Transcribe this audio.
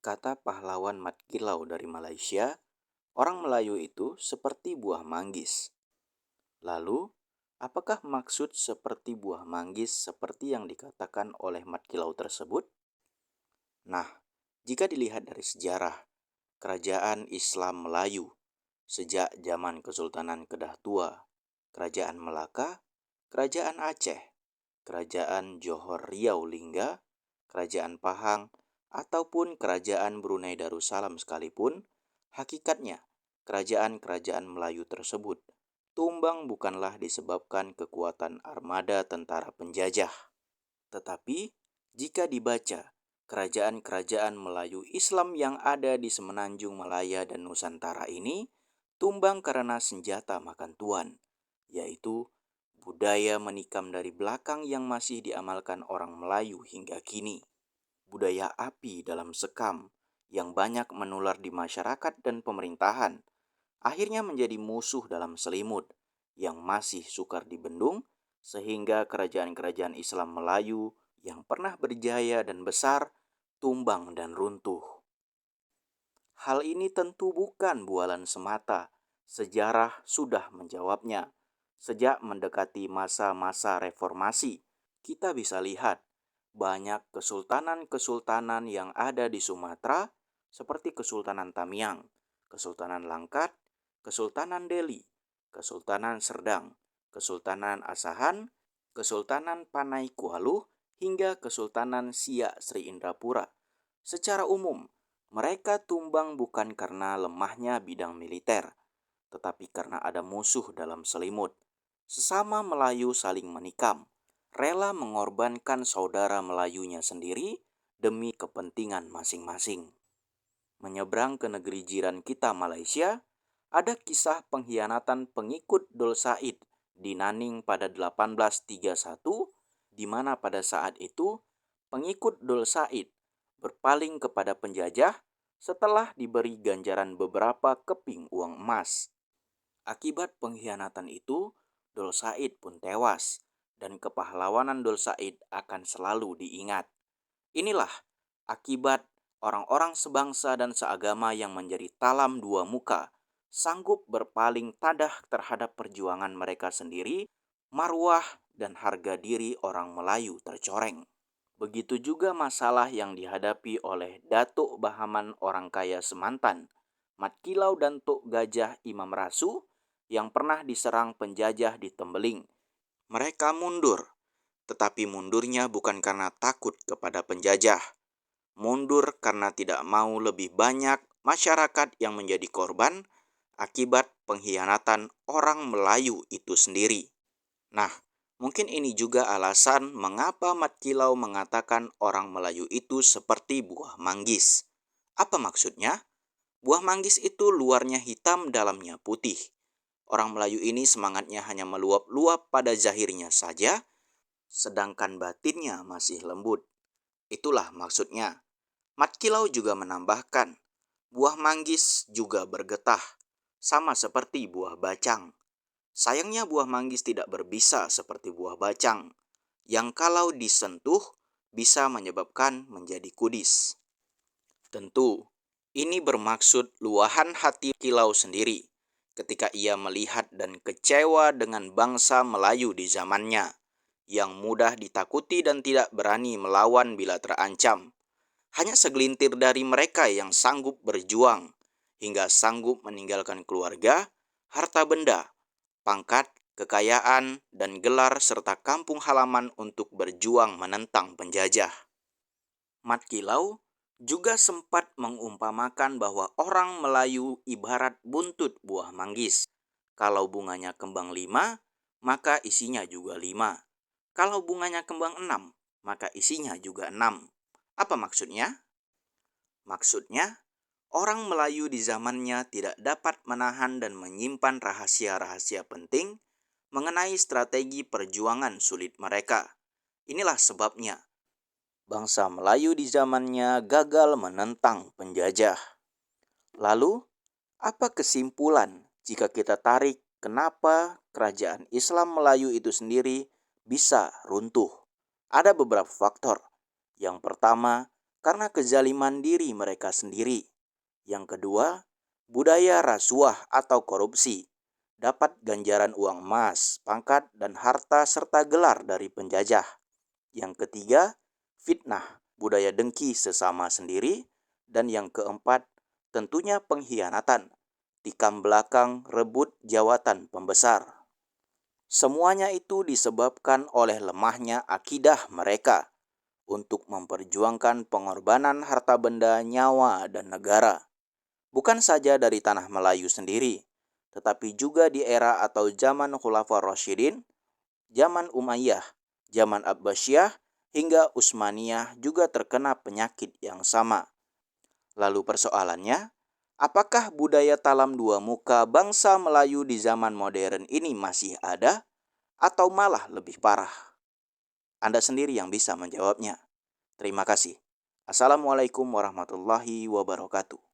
Kata pahlawan Mat Kilau dari Malaysia, orang Melayu itu seperti buah manggis. Lalu, apakah maksud seperti buah manggis seperti yang dikatakan oleh Mat Kilau tersebut? Nah, jika dilihat dari sejarah, kerajaan Islam Melayu sejak zaman Kesultanan Kedah Tua, Kerajaan Melaka, Kerajaan Aceh, Kerajaan Johor Riau Lingga, Kerajaan Pahang, ataupun Kerajaan Brunei Darussalam sekalipun, hakikatnya kerajaan-kerajaan Melayu tersebut tumbang bukanlah disebabkan kekuatan armada tentara penjajah. Tetapi, jika dibaca kerajaan-kerajaan Melayu Islam yang ada di Semenanjung Malaya dan Nusantara ini, tumbang karena senjata makan tuan, yaitu budaya menikam dari belakang yang masih diamalkan orang Melayu hingga kini. Budaya api dalam sekam yang banyak menular di masyarakat dan pemerintahan, akhirnya menjadi musuh dalam selimut yang masih sukar dibendung, sehingga kerajaan-kerajaan Islam Melayu yang pernah berjaya dan besar tumbang dan runtuh. Hal ini tentu bukan bualan semata. Sejarah sudah menjawabnya. Sejak mendekati masa-masa reformasi, kita bisa lihat banyak kesultanan-kesultanan yang ada di Sumatera seperti Kesultanan Tamiang, Kesultanan Langkat, Kesultanan Delhi, Kesultanan Serdang, Kesultanan Asahan, Kesultanan Panai Kualu, hingga Kesultanan Siak Sri Indrapura. Secara umum, mereka tumbang bukan karena lemahnya bidang militer, tetapi karena ada musuh dalam selimut. Sesama Melayu saling menikam, rela mengorbankan saudara Melayunya sendiri demi kepentingan masing-masing. Menyeberang ke negeri jiran kita Malaysia, ada kisah pengkhianatan pengikut Dul Said di Naning pada 1831, di mana pada saat itu pengikut Dul Said berpaling kepada penjajah setelah diberi ganjaran beberapa keping uang emas. Akibat pengkhianatan itu, Dul Said pun tewas, dan kepahlawanan Dul Said akan selalu diingat. Inilah akibat orang-orang sebangsa dan seagama yang menjadi talam dua muka, sanggup berpaling tadah terhadap perjuangan mereka sendiri, marwah dan harga diri orang Melayu tercoreng. Begitu juga masalah yang dihadapi oleh Datuk Bahaman orang kaya Semantan, Mat Kilau dan Tok Gajah Imam Rasu yang pernah diserang penjajah di Tembeling. Mereka mundur, tetapi mundurnya bukan karena takut kepada penjajah. Mundur karena tidak mau lebih banyak masyarakat yang menjadi korban akibat pengkhianatan orang Melayu itu sendiri. Nah, mungkin ini juga alasan mengapa Mat Kilau mengatakan orang Melayu itu seperti buah manggis. Apa maksudnya? Buah manggis itu luarnya hitam, dalamnya putih. Orang Melayu ini semangatnya hanya meluap-luap pada zahirnya saja, sedangkan batinnya masih lembut. Itulah maksudnya. Mat Kilau juga menambahkan, buah manggis juga bergetah, sama seperti buah bacang. Sayangnya buah manggis tidak berbisa seperti buah bacang, yang kalau disentuh bisa menyebabkan menjadi kudis. Tentu, ini bermaksud luahan hati Kilau sendiri ketika ia melihat dan kecewa dengan bangsa Melayu di zamannya, yang mudah ditakuti dan tidak berani melawan bila terancam. Hanya segelintir dari mereka yang sanggup berjuang, hingga sanggup meninggalkan keluarga, harta benda, pangkat, kekayaan, dan gelar serta kampung halaman untuk berjuang menentang penjajah. Mat Kilau juga sempat mengumpamakan bahwa orang Melayu ibarat buntut buah manggis. Kalau bunganya kembang 5, maka isinya juga 5. Kalau bunganya kembang 6, maka isinya juga 6. Apa maksudnya? Maksudnya, orang Melayu di zamannya tidak dapat menahan dan menyimpan rahasia-rahasia penting mengenai strategi perjuangan sulit mereka. Inilah sebabnya bangsa Melayu di zamannya gagal menentang penjajah. Lalu, apa kesimpulan jika kita tarik kenapa kerajaan Islam Melayu itu sendiri bisa runtuh? Ada beberapa faktor. Yang pertama, karena kezaliman diri mereka sendiri. Yang kedua, budaya rasuah atau korupsi, dapat ganjaran uang emas, pangkat, dan harta serta gelar dari penjajah. Yang ketiga, fitnah, budaya dengki sesama sendiri. Dan yang keempat, tentunya pengkhianatan, tikam belakang rebut jawatan pembesar. Semuanya itu disebabkan oleh lemahnya akidah mereka untuk memperjuangkan pengorbanan harta benda, nyawa, dan negara. Bukan saja dari tanah Melayu sendiri, tetapi juga di era atau zaman Khulafaur Rasyidin, zaman Umayyah, zaman Abbasiyah, hingga Utsmaniyah juga terkena penyakit yang sama. Lalu persoalannya, apakah budaya talam dua muka bangsa Melayu di zaman modern ini masih ada, atau malah lebih parah? Anda sendiri yang bisa menjawabnya. Terima kasih. Assalamualaikum warahmatullahi wabarakatuh.